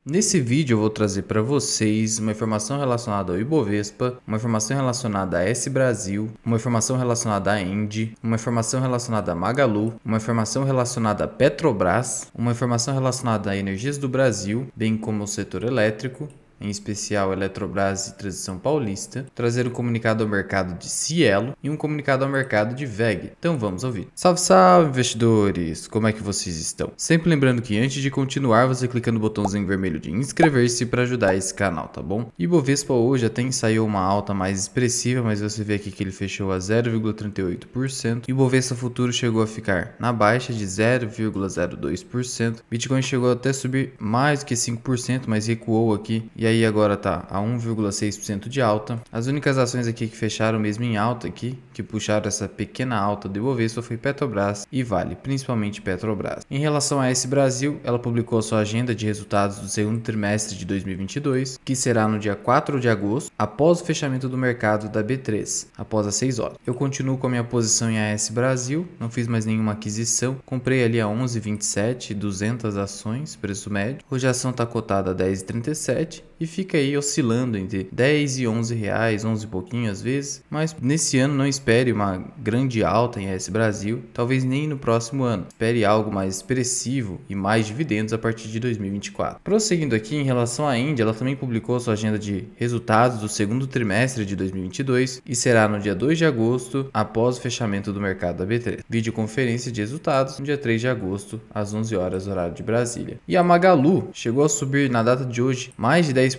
Nesse vídeo eu vou trazer para vocês uma informação relacionada ao Ibovespa, uma informação relacionada a S Brasil, uma informação relacionada à Engie, uma informação relacionada a Magalu, uma informação relacionada a Petrobras, uma informação relacionada a Energias do Brasil, bem como o setor elétrico, em especial Eletrobras e Transição Paulista, trazer um comunicado ao mercado de Cielo e um comunicado ao mercado de WEG. Então vamos ouvir. Salve, salve investidores! Como é que vocês estão? Sempre lembrando que antes de continuar, você clica no botãozinho vermelho de inscrever-se para ajudar esse canal, tá bom? Ibovespa hoje até ensaiou uma alta mais expressiva, mas você vê aqui que ele fechou a 0,38%. Ibovespa Futuro chegou a ficar na baixa de 0,02%. Bitcoin chegou até a subir mais do que 5%, mas recuou aqui e aí agora tá a 1,6% de alta. As únicas ações aqui que fecharam mesmo em alta aqui, que puxaram essa pequena alta do Ibovespa, foi Petrobras e Vale, principalmente Petrobras. Em relação a S Brasil, ela publicou a sua agenda de resultados do segundo trimestre de 2022, que será no dia 4 de agosto, após o fechamento do mercado da B3, após as 6 horas. Eu continuo com a minha posição em AS Brasil, não fiz mais nenhuma aquisição, comprei ali a 11,27, 200 ações, preço médio. Hoje a ação está cotada a 10,37 e fica aí oscilando entre 10 e 11 reais, 11 e pouquinho às vezes, mas nesse ano não espere uma grande alta em AS Brasil, talvez nem no próximo ano. Espere algo mais expressivo e mais dividendos a partir de 2024. Prosseguindo aqui, em relação à Engie, ela também publicou sua agenda de resultados do segundo trimestre de 2022 e será no dia 2 de agosto, após o fechamento do mercado da B3. Videoconferência de resultados no dia 3 de agosto, às 11 horas, horário de Brasília. E a Magalu chegou a subir na data de hoje mais de 10%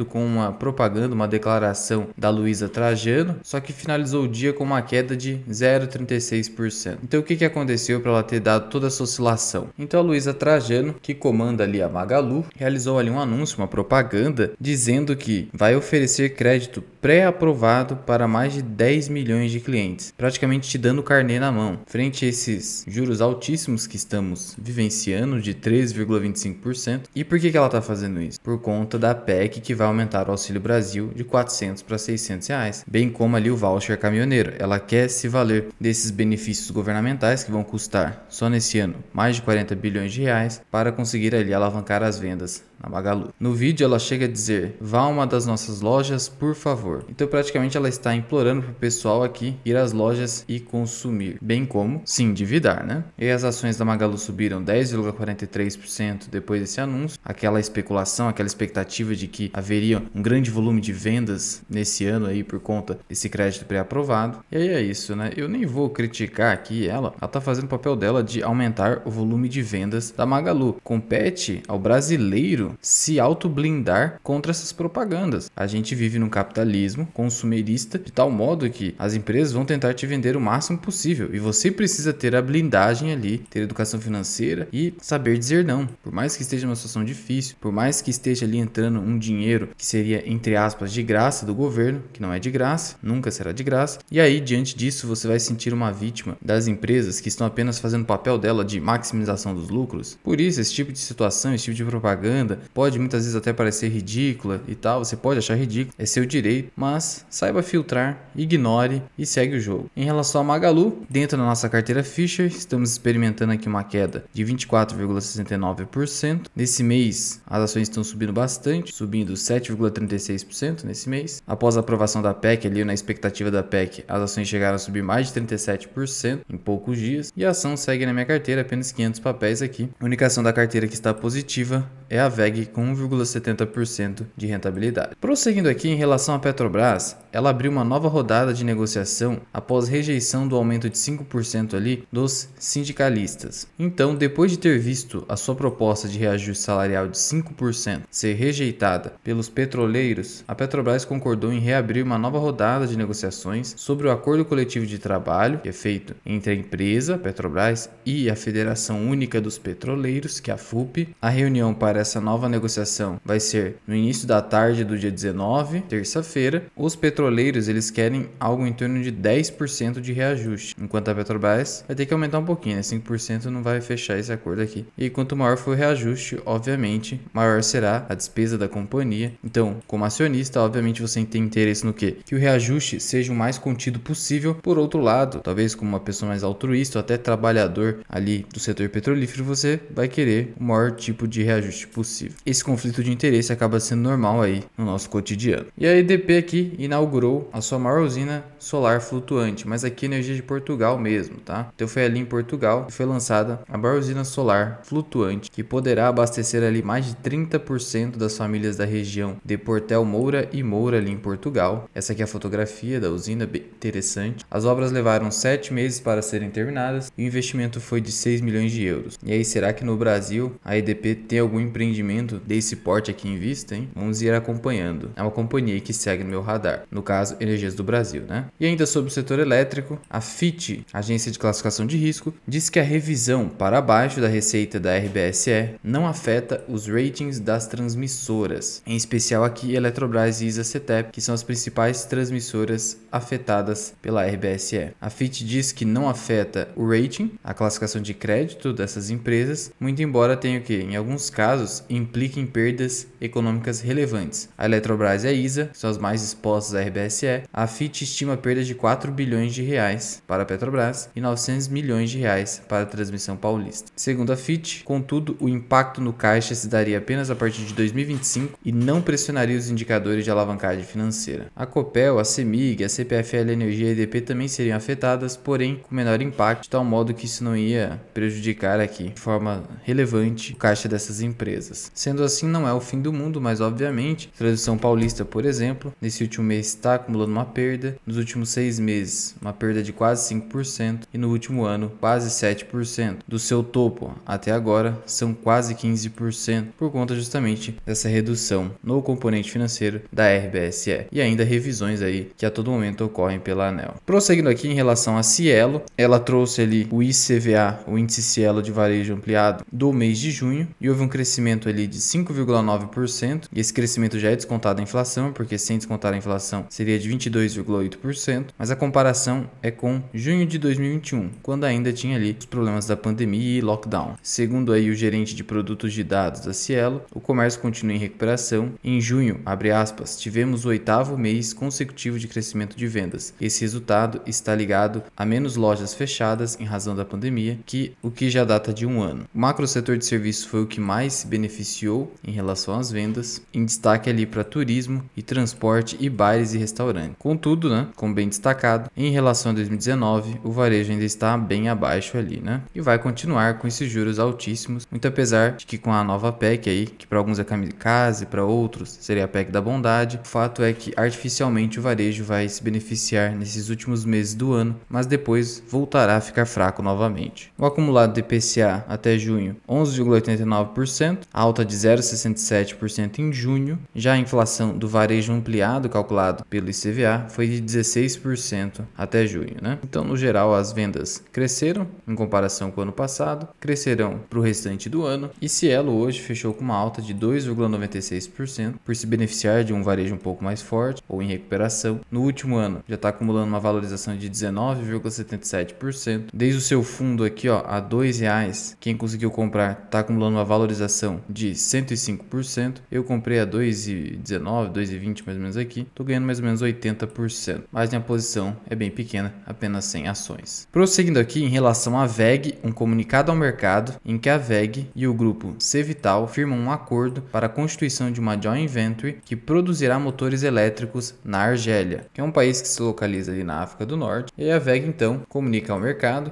com uma propaganda, uma declaração da Luísa Trajano, só que finalizou o dia com uma queda de 0,36%. Então o que aconteceu para ela ter dado toda essa oscilação? Então a Luísa Trajano, que comanda ali a Magalu, realizou ali um anúncio, uma propaganda, dizendo que vai oferecer crédito pré-aprovado para mais de 10 milhões de clientes, praticamente te dando o carnê na mão. Frente a esses juros altíssimos que estamos vivenciando de 13,25%. E por que ela está fazendo isso? Por conta da PEC que vai aumentar o Auxílio Brasil de 400 para 600 reais, bem como ali o voucher caminhoneiro. Ela quer se valer desses benefícios governamentais que vão custar só nesse ano mais de 40 bilhões de reais para conseguir ali alavancar as vendas na Magalu. No vídeo ela chega a dizer: vá a uma das nossas lojas, por favor. Então praticamente ela está implorando para o pessoal aqui ir às lojas e consumir, bem como se endividar, né? E as ações da Magalu subiram 10,43% depois desse anúncio. Aquela especulação, aquela expectativa de que haveria um grande volume de vendas nesse ano aí por conta desse crédito pré-aprovado. E aí é isso, né? Eu nem vou criticar aqui ela tá fazendo o papel dela de aumentar o volume de vendas da Magalu. Compete ao brasileiro se auto-blindar contra essas propagandas. A gente vive num capitalismo consumerista de tal modo que as empresas vão tentar te vender o máximo possível e você precisa ter a blindagem ali, ter educação financeira e saber dizer não. Por mais que esteja numa situação difícil, por mais que esteja ali entrando um dinheiro que seria, entre aspas, de graça do governo, que não é de graça, nunca será de graça, e aí diante disso você vai sentir uma vítima das empresas que estão apenas fazendo o papel dela de maximização dos lucros. Por isso, esse tipo de situação, esse tipo de propaganda pode muitas vezes até parecer ridícula e tal, você pode achar ridículo, é seu direito, mas saiba filtrar, ignore e segue o jogo. Em relação a Magalu, dentro da nossa carteira Fisher, estamos experimentando aqui uma queda de 24,69%. Nesse mês, as ações estão subindo bastante, subindo 7,36% nesse mês. Após a aprovação da PEC, ali na expectativa da PEC, as ações chegaram a subir mais de 37% em poucos dias. E a ação segue na minha carteira, apenas 500 papéis aqui. A única ação da carteira que está positiva é a WEG com 1,70% de rentabilidade. Prosseguindo aqui, em relação à Petrobras, ela abriu uma nova rodada de negociação após rejeição do aumento de 5% ali dos sindicalistas. Então, depois de ter visto a sua proposta de reajuste salarial de 5% ser rejeitada pelos petroleiros, a Petrobras concordou em reabrir uma nova rodada de negociações sobre o acordo coletivo de trabalho, que é feito entre a empresa, Petrobras, e a Federação Única dos Petroleiros, que é a FUP. A reunião para essa nova negociação vai ser no início da tarde do dia 19, terça-feira. Os petroleiros, eles querem algo em torno de 10% de reajuste, enquanto a Petrobras vai ter que aumentar um pouquinho, né? 5% não vai fechar esse acordo aqui. E quanto maior for o reajuste, obviamente, maior será a despesa da companhia. Então, como acionista, obviamente você tem interesse no quê? Que o reajuste seja o mais contido possível. Por outro lado, talvez como uma pessoa mais altruísta ou até trabalhador ali do setor petrolífero, você vai querer o maior tipo de reajuste brevemente possível. Esse conflito de interesse acaba sendo normal aí no nosso cotidiano. E a EDP aqui inaugurou a sua maior usina solar flutuante, mas aqui energia de Portugal mesmo, tá? Então foi ali em Portugal que foi lançada a maior usina solar flutuante, que poderá abastecer ali mais de 30% das famílias da região de Portel Moura e Moura ali em Portugal. Essa aqui é a fotografia da usina, bem interessante. As obras levaram 7 meses para serem terminadas e o investimento foi de 6 milhões de euros. E aí, será que no Brasil a EDP tem algum empreendimento desse porte aqui em vista, hein? Vamos ir acompanhando. É uma companhia que segue no meu radar, no caso Energias do Brasil, né? E ainda sobre o setor elétrico, a Fitch, Agência de Classificação de Risco, diz que a revisão para baixo da receita da RBSE não afeta os ratings das transmissoras, em especial aqui Eletrobras e ISA-CETEP, que são as principais transmissoras afetadas pela RBSE. A Fitch diz que não afeta o rating, a classificação de crédito dessas empresas, muito embora tenha que, em alguns casos, implique em perdas econômicas relevantes. A Eletrobras e a ISA, que são as mais expostas à RBSE, a Fitch estima perdas de 4 bilhões de reais para a Petrobras e 900 milhões de reais para a Transmissão Paulista. Segundo a Fitch, contudo, o impacto no caixa se daria apenas a partir de 2025 e não pressionaria os indicadores de alavancagem financeira. A Copel, a CEMIG, a CPFL Energia e a EDP também seriam afetadas, porém com menor impacto, de tal modo que isso não ia prejudicar aqui de forma relevante o caixa dessas empresas. Sendo assim, não é o fim do mundo, mas obviamente, a Transmissão Paulista, por exemplo, nesse último mês está acumulando uma perda, nos últimos 6 meses uma perda de quase 5% e no último ano quase 7%. Do seu topo até agora são quase 15% por conta justamente dessa redução no componente financeiro da RBSE e ainda revisões aí que a todo momento ocorrem pela ANEEL. Prosseguindo aqui em relação a Cielo, ela trouxe ali o ICVA, o índice Cielo de varejo ampliado do mês de junho e houve um crescimento ali de 5,9% e esse crescimento já é descontado a inflação, porque sem descontar a inflação seria de 22,8%, mas a comparação é com junho de 2021, quando ainda tinha ali os problemas da pandemia e lockdown. Segundo aí o gerente de produtos de dados da Cielo, o comércio continua em recuperação. Em junho, abre aspas, tivemos o 8º mês consecutivo de crescimento de vendas. Esse resultado está ligado a menos lojas fechadas em razão da pandemia, o que já data de um ano. O macro setor de serviços foi o que mais se beneficiou em relação às vendas, em destaque ali para turismo e transporte e bares e restaurantes. Contudo, né, como bem destacado, em relação a 2019, o varejo ainda está bem abaixo ali, né? E vai continuar com esses juros altíssimos, muito apesar de que com a nova PEC aí, que para alguns é kamikaze, para outros seria a PEC da bondade, o fato é que artificialmente o varejo vai se beneficiar nesses últimos meses do ano, mas depois voltará a ficar fraco novamente. O acumulado de IPCA até junho, 11,89%, alta de 0,67% em junho. Já a inflação do varejo ampliado, calculado pelo ICVA, foi de 16% até junho, né? Então, no geral, as vendas cresceram em comparação com o ano passado, crescerão para o restante do ano, e Cielo hoje fechou com uma alta de 2,96% por se beneficiar de um varejo um pouco mais forte ou em recuperação. No último ano, já está acumulando uma valorização de 19,77%. Desde o seu fundo aqui, ó, a R$2, quem conseguiu comprar está acumulando uma valorização de 105%. Eu comprei a 2,19, 2,20 mais ou menos aqui. Estou ganhando mais ou menos 80%. Mas minha posição é bem pequena, apenas 100 ações. Prosseguindo aqui em relação à WEG, um comunicado ao mercado em que a WEG e o grupo Cevital firmam um acordo para a constituição de uma joint venture que produzirá motores elétricos na Argélia, que é um país que se localiza ali na África do Norte. E a WEG então comunica ao mercado,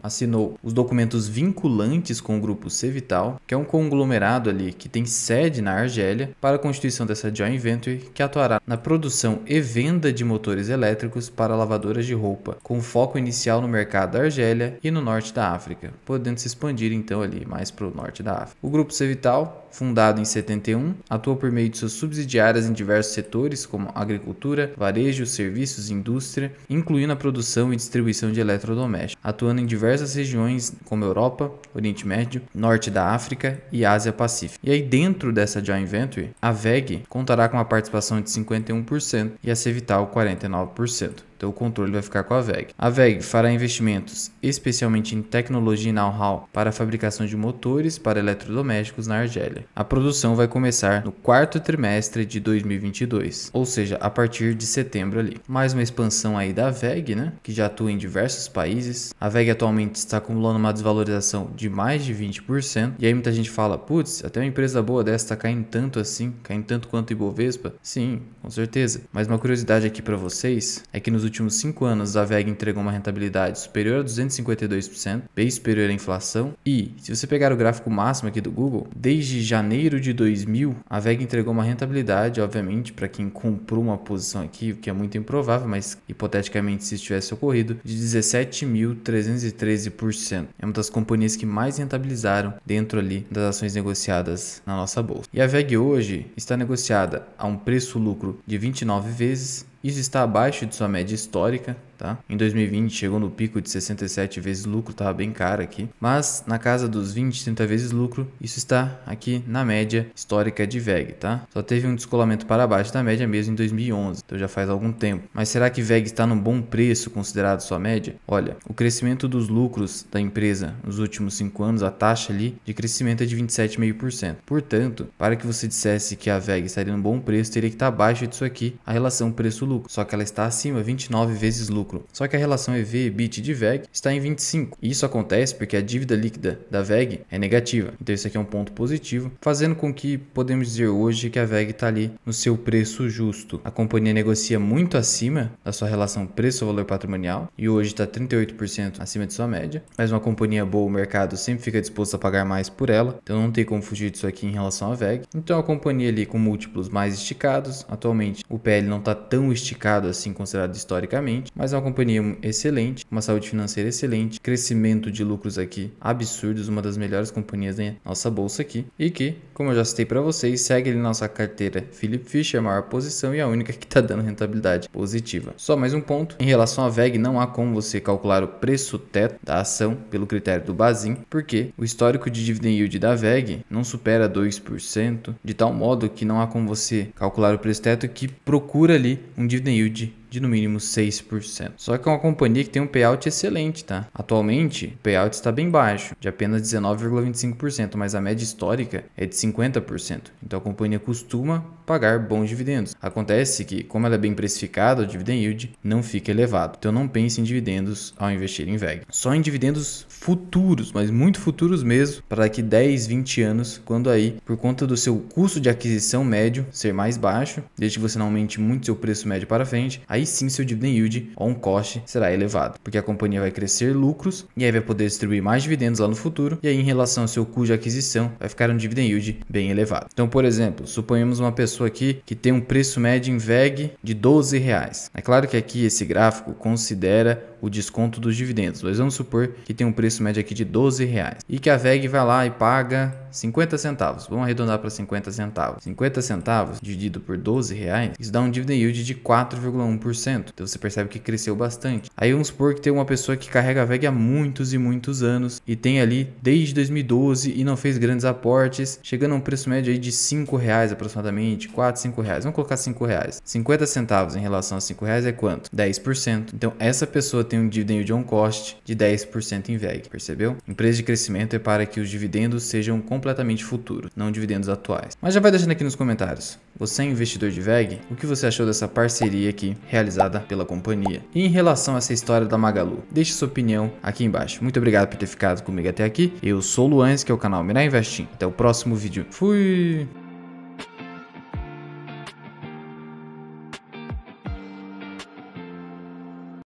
assinou os documentos vinculantes com o grupo Cevital, que é um conglomerado ali que tem sede na Argélia, para a constituição dessa joint venture que atuará na produção e venda de motores elétricos para lavadoras de roupa, com foco inicial no mercado da Argélia e no norte da África, podendo se expandir então ali mais para o norte da África. O grupo Cevital, fundado em 71, atua por meio de suas subsidiárias em diversos setores como agricultura, varejo, serviços e indústria, incluindo a produção e distribuição de eletrodomésticos, atuando em diversas regiões como Europa, Oriente Médio, Norte da África e Ásia Pacífica. E aí dentro dessa joint venture, a WEG contará com uma participação de 51% e a Cevital 49%. Então o controle vai ficar com a WEG. A WEG fará investimentos especialmente em tecnologia e know-how para a fabricação de motores para eletrodomésticos na Argélia. A produção vai começar no quarto trimestre de 2022, ou seja, a partir de setembro ali. Mais uma expansão aí da WEG, né, que já atua em diversos países. A WEG atualmente está acumulando uma desvalorização de mais de 20%. E aí muita gente fala, putz, até uma empresa boa dessa está caindo tanto assim, caindo tanto quanto o Ibovespa? Sim, com certeza. Mas uma curiosidade aqui para vocês é que nos últimos 5 anos a WEG entregou uma rentabilidade superior a 252%, bem superior à inflação. E se você pegar o gráfico máximo aqui do Google, desde janeiro de 2000, a WEG entregou uma rentabilidade, obviamente, para quem comprou uma posição aqui, o que é muito improvável, mas hipoteticamente se isso tivesse ocorrido, de 17.313%. É uma das companhias que mais rentabilizaram dentro ali das ações negociadas na nossa bolsa. E a WEG hoje está negociada a um preço-lucro de 29 vezes. Isso está abaixo de sua média histórica, tá? Em 2020 chegou no pico de 67 vezes lucro, estava bem caro aqui. Mas na casa dos 20, 30 vezes lucro, isso está aqui na média histórica de WEG, tá? Só teve um descolamento para baixo da média mesmo em 2011, então já faz algum tempo. Mas será que WEG está num bom preço considerado sua média? Olha, o crescimento dos lucros da empresa nos últimos 5 anos, a taxa ali de crescimento é de 27,5%. Portanto, para que você dissesse que a WEG estaria num bom preço, teria que estar abaixo disso aqui, a relação preço-lucro. Só que ela está acima, 29 vezes lucro. Só que a relação EV/EBIT de WEG está em 25. E isso acontece porque a dívida líquida da WEG é negativa. Então isso aqui é um ponto positivo, fazendo com que podemos dizer hoje que a WEG está ali no seu preço justo. A companhia negocia muito acima da sua relação preço-valor patrimonial e hoje está 38% acima de sua média. Mas uma companhia boa, o mercado sempre fica disposto a pagar mais por ela. Então não tem como fugir disso aqui em relação à WEG. Então a companhia ali com múltiplos mais esticados. Atualmente o PL não está tão esticado assim considerado historicamente, mas é uma companhia excelente, uma saúde financeira excelente, crescimento de lucros aqui absurdos, uma das melhores companhias da nossa bolsa aqui e que, como eu já citei para vocês, segue ali na nossa carteira Philip Fisher, a maior posição e a única que está dando rentabilidade positiva. Só mais um ponto, em relação à WEG não há como você calcular o preço teto da ação pelo critério do Bazin, porque o histórico de dividend yield da WEG não supera 2%, de tal modo que não há como você calcular o preço teto que procura ali um dividend yield de no mínimo 6%. Só que é uma companhia que tem um payout excelente, tá? Atualmente, o payout está bem baixo, de apenas 19,25%, mas a média histórica é de 50%. Então a companhia costuma pagar bons dividendos. Acontece que, como ela é bem precificada, o dividend yield não fica elevado. Então não pense em dividendos ao investir em WEG. Só em dividendos futuros, mas muito futuros mesmo, para daqui 10, 20 anos, quando aí, por conta do seu custo de aquisição médio ser mais baixo, desde que você não aumente muito seu preço médio para frente, aí sim seu dividend yield on cost será elevado, porque a companhia vai crescer lucros e aí vai poder distribuir mais dividendos lá no futuro, e aí em relação ao seu custo de aquisição vai ficar um dividend yield bem elevado. Então, por exemplo, suponhamos uma pessoa aqui que tem um preço médio em WEG de R$12. É claro que aqui esse gráfico considera o desconto dos dividendos, mas vamos supor que tem um preço médio aqui de R$12 e que a WEG vai lá e paga 50 centavos. Vamos arredondar para 50 centavos. 50 centavos dividido por R$12, isso dá um dividend yield de 4,1%. Então você percebe que cresceu bastante. Aí vamos supor que tem uma pessoa que carrega a WEG há muitos e muitos anos e tem ali desde 2012 e não fez grandes aportes, chegando a um preço médio aí de R$5 aproximadamente, 4, R$5. Vamos colocar R$5. 50 centavos em relação a R$5 é quanto? 10%. Então essa pessoa tem um dividend yield on cost de 10% em WEG, percebeu? Empresa de crescimento é para que os dividendos sejam completamente futuros, não dividendos atuais. Mas já vai deixando aqui nos comentários. Você é investidor de WEG? O que você achou dessa parceria aqui realizada pela companhia? E em relação a essa história da Magalu? Deixe sua opinião aqui embaixo. Muito obrigado por ter ficado comigo até aqui. Eu sou o Luan, que é o canal Mirar Investing. Até o próximo vídeo. Fui!